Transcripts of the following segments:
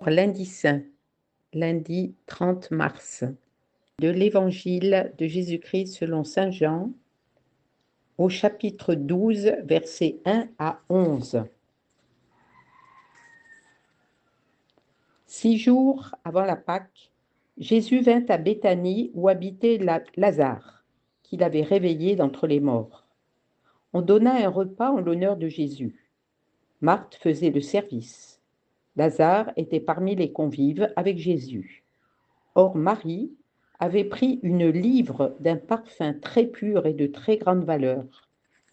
Lundi saint, lundi 30 mars, de l'Évangile de Jésus-Christ selon saint Jean, au chapitre 12, versets 1 à 11. 6 jours avant la Pâque, Jésus vint à Béthanie où habitait Lazare, qu'il avait réveillé d'entre les morts. On donna un repas en l'honneur de Jésus. Marthe faisait le service. Lazare était parmi les convives avec Jésus. Or Marie avait pris une livre d'un parfum très pur et de très grande valeur.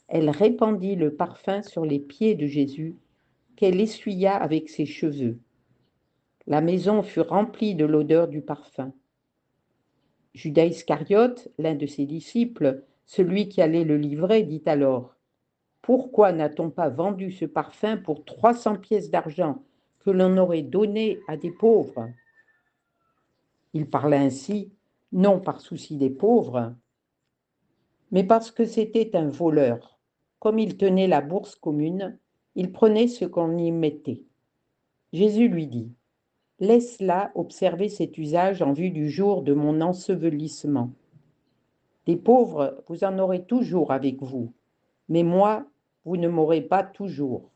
Elle répandit le parfum sur les pieds de Jésus, qu'elle essuya avec ses cheveux. La maison fut remplie de l'odeur du parfum. Judas Iscariote, l'un de ses disciples, celui qui allait le livrer, dit alors : « Pourquoi n'a-t-on pas vendu ce parfum pour 300 pièces d'argent que l'on aurait donné à des pauvres ?» Il parla ainsi, non par souci des pauvres, mais parce que c'était un voleur. Comme il tenait la bourse commune, il prenait ce qu'on y mettait. Jésus lui dit : « Laisse-la observer cet usage en vue du jour de mon ensevelissement. Des pauvres, vous en aurez toujours avec vous, mais moi, vous ne m'aurez pas toujours. »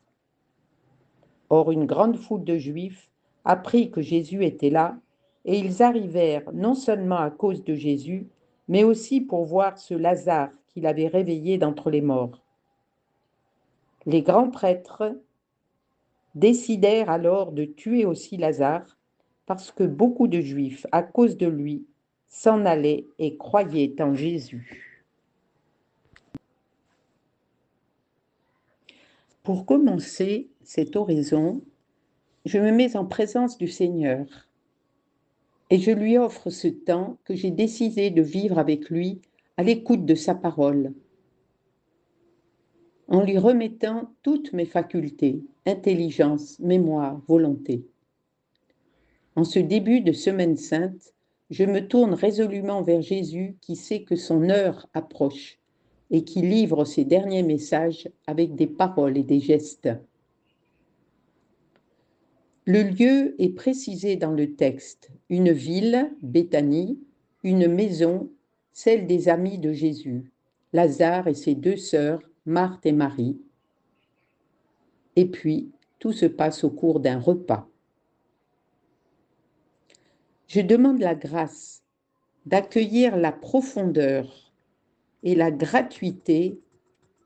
Or, une grande foule de Juifs apprit que Jésus était là, et ils arrivèrent non seulement à cause de Jésus, mais aussi pour voir ce Lazare qu'il avait réveillé d'entre les morts. Les grands prêtres décidèrent alors de tuer aussi Lazare, parce que beaucoup de Juifs, à cause de lui, s'en allaient et croyaient en Jésus. Pour commencer cette oraison, je me mets en présence du Seigneur et je lui offre ce temps que j'ai décidé de vivre avec lui à l'écoute de sa parole, en lui remettant toutes mes facultés, intelligence, mémoire, volonté. En ce début de Semaine sainte, je me tourne résolument vers Jésus qui sait que son heure approche et qui livre ses derniers messages avec des paroles et des gestes. Le lieu est précisé dans le texte : une ville, Béthanie, une maison, celle des amis de Jésus, Lazare et ses deux sœurs, Marthe et Marie. Et puis, tout se passe au cours d'un repas. Je demande la grâce d'accueillir la profondeur et la gratuité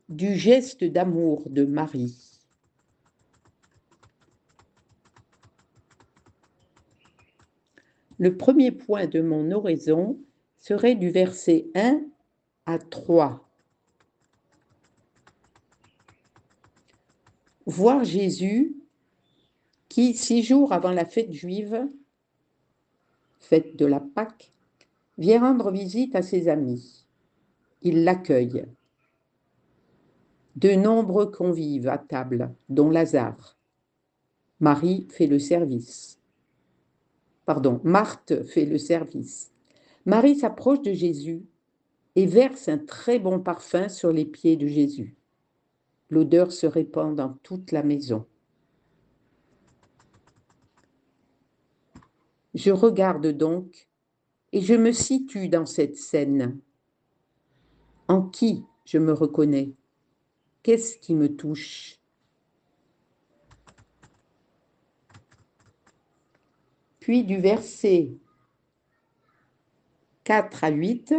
du geste d'amour de Marie. Le premier point de mon oraison serait du verset 1 à 3. Voir Jésus qui, 6 jours avant la fête juive, fête de la Pâque, vient rendre visite à ses amis. Il l'accueille. De nombreux convives à table, dont Lazare. Marthe fait le service. Marie s'approche de Jésus et verse un très bon parfum sur les pieds de Jésus. L'odeur se répand dans toute la maison. Je regarde donc et je me situe dans cette scène. En qui je me reconnais ? Qu'est-ce qui me touche ? Puis du verset 4 à 8,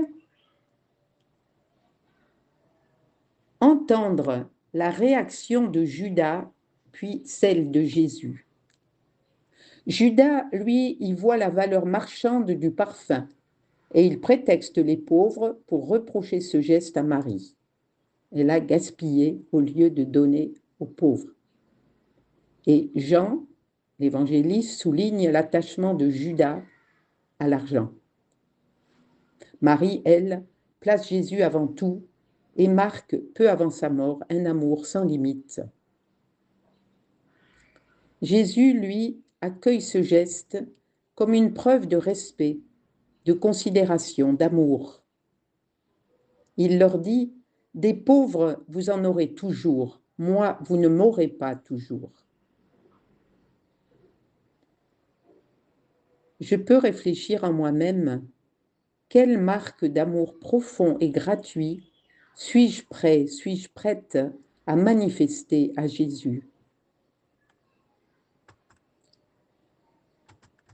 entendre la réaction de Judas, puis celle de Jésus. Judas, lui, y voit la valeur marchande du parfum, et il prétexte les pauvres pour reprocher ce geste à Marie. Elle a gaspillé au lieu de donner aux pauvres. Et Jean, l'évangéliste, souligne l'attachement de Judas à l'argent. Marie, elle, place Jésus avant tout et marque, peu avant sa mort, un amour sans limite. Jésus, lui, accueille ce geste comme une preuve de respect, de considération, d'amour. Il leur dit : « Des pauvres, vous en aurez toujours, moi, vous ne m'aurez pas toujours. » je peux réfléchir en moi-même, quelle marque d'amour profond et gratuit suis-je prêt, suis-je prête à manifester à Jésus?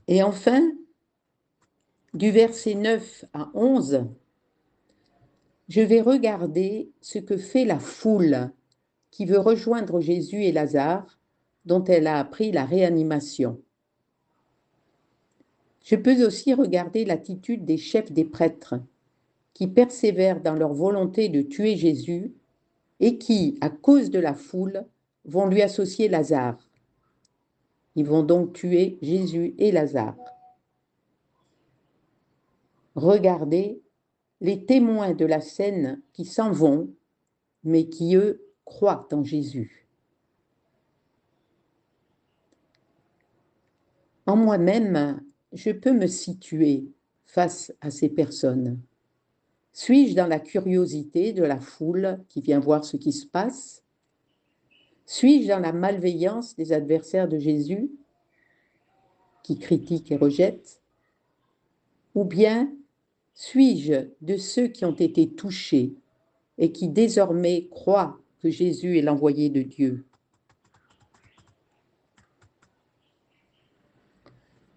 Et enfin, du verset 9 à 11, je vais regarder ce que fait la foule qui veut rejoindre Jésus et Lazare, dont elle a appris la réanimation. Je peux aussi regarder l'attitude des chefs des prêtres, qui persévèrent dans leur volonté de tuer Jésus et qui, à cause de la foule, vont lui associer Lazare. Ils vont donc tuer Jésus et Lazare. Regardez les témoins de la scène qui s'en vont, mais qui, eux, croient en Jésus. En moi-même, je peux me situer face à ces personnes. Suis-je dans la curiosité de la foule qui vient voir ce qui se passe? Suis-je dans la malveillance des adversaires de Jésus qui critiquent et rejettent? Ou bien suis-je de ceux qui ont été touchés et qui désormais croient que Jésus est l'envoyé de Dieu?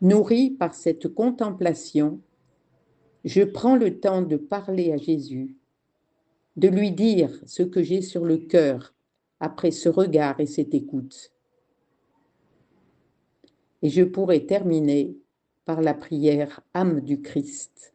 Nourri par cette contemplation, je prends le temps de parler à Jésus, de lui dire ce que j'ai sur le cœur après ce regard et cette écoute. Et je pourrai terminer par la prière âme du Christ.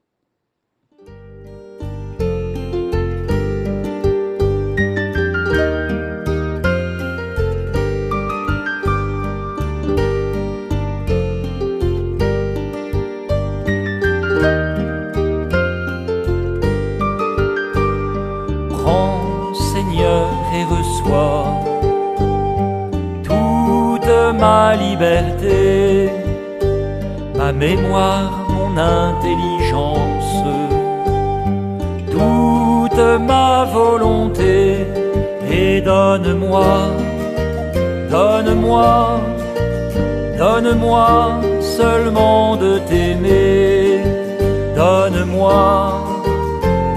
Prends, Seigneur, et reçois toute ma liberté, ma mémoire, mon intelligence, toute ma volonté, et donne-moi, donne-moi, donne-moi seulement de t'aimer, donne-moi,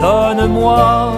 donne-moi